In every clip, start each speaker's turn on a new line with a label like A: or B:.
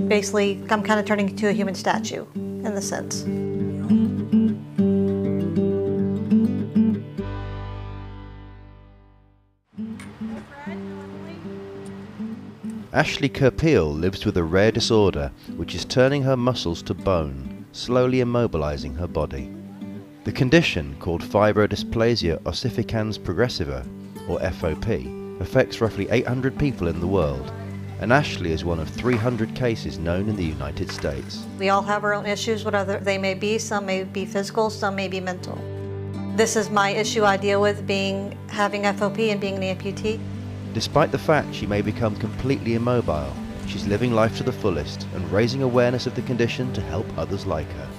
A: Basically, I'm kind of turning into a human statue in the sense.
B: Ashley Kerpeel lives with a rare disorder which is turning her muscles to bone, slowly immobilizing her body. The condition, called fibrodysplasia ossificans progressiva, or FOP, affects roughly 800 people in the world, and Ashley is one of 300 cases known in the United States.
A: We all have our own issues, whatever they may be. Some may be physical, some may be mental. This is my issue I deal with, having FOP and being an amputee.
B: Despite the fact she may become completely immobile, she's living life to the fullest and raising awareness of the condition to help others like her.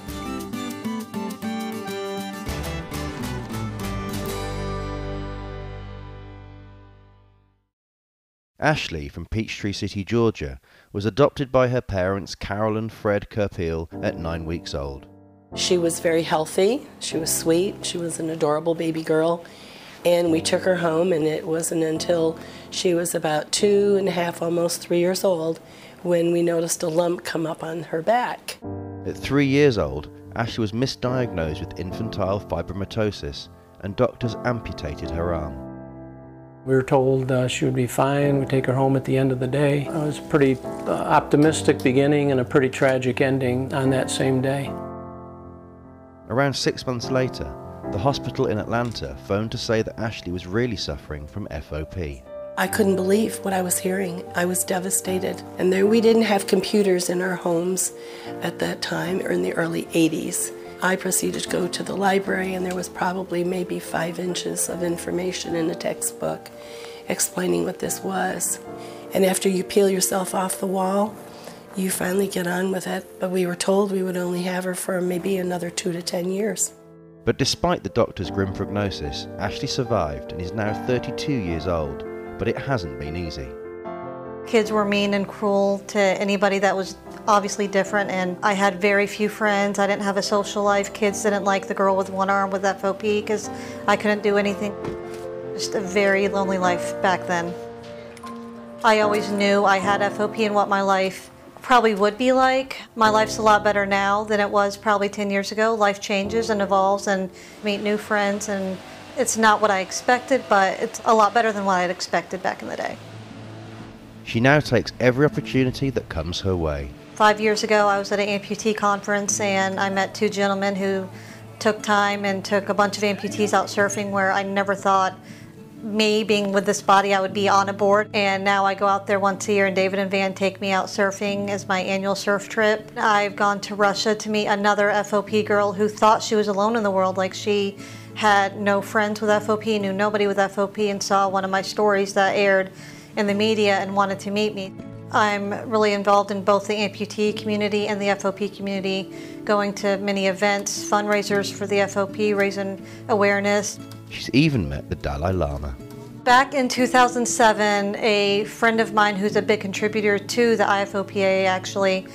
B: Ashley from Peachtree City, Georgia, was adopted by her parents Carol and Fred Kerpeel at 9 weeks old.
C: She was very healthy, she was sweet, she was an adorable baby girl, and we took her home, and it wasn't until she was about 2.5, almost 3 years old, when we noticed a lump come up on her back.
B: At 3 years old, Ashley was misdiagnosed with infantile fibromatosis, and doctors amputated her arm.
D: We were told she would be fine. We'd take her home at the end of the day. It was a pretty optimistic beginning and a pretty tragic ending on that same day.
B: Around 6 months later, the hospital in Atlanta phoned to say that Ashley was really suffering from FOP.
C: I couldn't believe what I was hearing. I was devastated. And we didn't have computers in our homes at that time, or in the early 80s. I proceeded to go to the library, and there was probably maybe 5 inches of information in the textbook explaining what this was. And after you peel yourself off the wall, you finally get on with it. But we were told we would only have her for maybe another 2 to 10 years.
B: But despite the doctor's grim prognosis, Ashley survived and is now 32 years old, but it hasn't been easy.
A: Kids were mean and cruel to anybody that was obviously different, and I had very few friends. I didn't have a social life. Kids didn't like the girl with one arm with FOP because I couldn't do anything. Just a very lonely life back then. I always knew I had FOP and what my life probably would be like. My life's a lot better now than it was probably 10 years ago. Life changes and evolves, and meet new friends, and it's not what I expected, but it's a lot better than what I'd expected back in the day.
B: She now takes every opportunity that comes her way.
A: 5 years ago, I was at an amputee conference, and I met 2 gentlemen who took time and took a bunch of amputees out surfing, where I never thought, me being with this body, I would be on a board. And now I go out there once a year, and David and Van take me out surfing as my annual surf trip. I've gone to Russia to meet another FOP girl who thought she was alone in the world. Like, she had no friends with FOP, knew nobody with FOP, and saw one of my stories that aired in the media and wanted to meet me. I'm really involved in both the amputee community and the FOP community, going to many events, fundraisers for the FOP, raising awareness.
B: She's even met the Dalai Lama.
A: Back in 2007, a friend of mine who's a big contributor to the IFOPA actually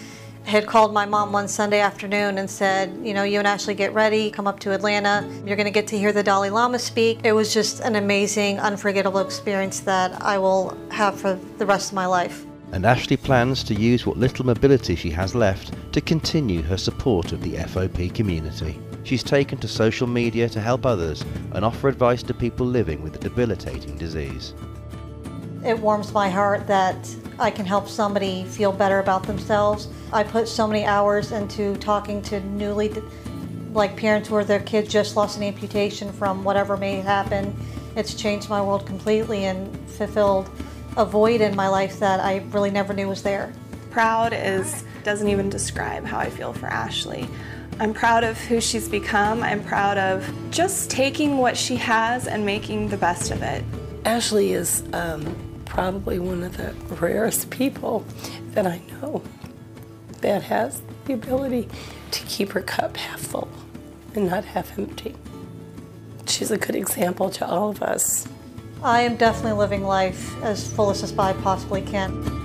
A: had called my mom one Sunday afternoon and said, you know, you and Ashley get ready, come up to Atlanta. You're going to get to hear the Dalai Lama speak. It was just an amazing, unforgettable experience that I will have for the rest of my life.
B: And Ashley plans to use what little mobility she has left to continue her support of the FOP community. She's taken to social media to help others and offer advice to people living with a debilitating disease.
A: It warms my heart that I can help somebody feel better about themselves. I put so many hours into talking to parents where their kids just lost an amputation from whatever may happen. It's changed my world completely and fulfilled a void in my life that I really never knew was there.
E: Proud doesn't even describe how I feel for Ashley. I'm proud of who she's become. I'm proud of just taking what she has and making the best of it.
C: Ashley is probably one of the rarest people that I know that has the ability to keep her cup half full and not half empty. She's a good example to all of us.
A: I am definitely living life as full as I possibly can.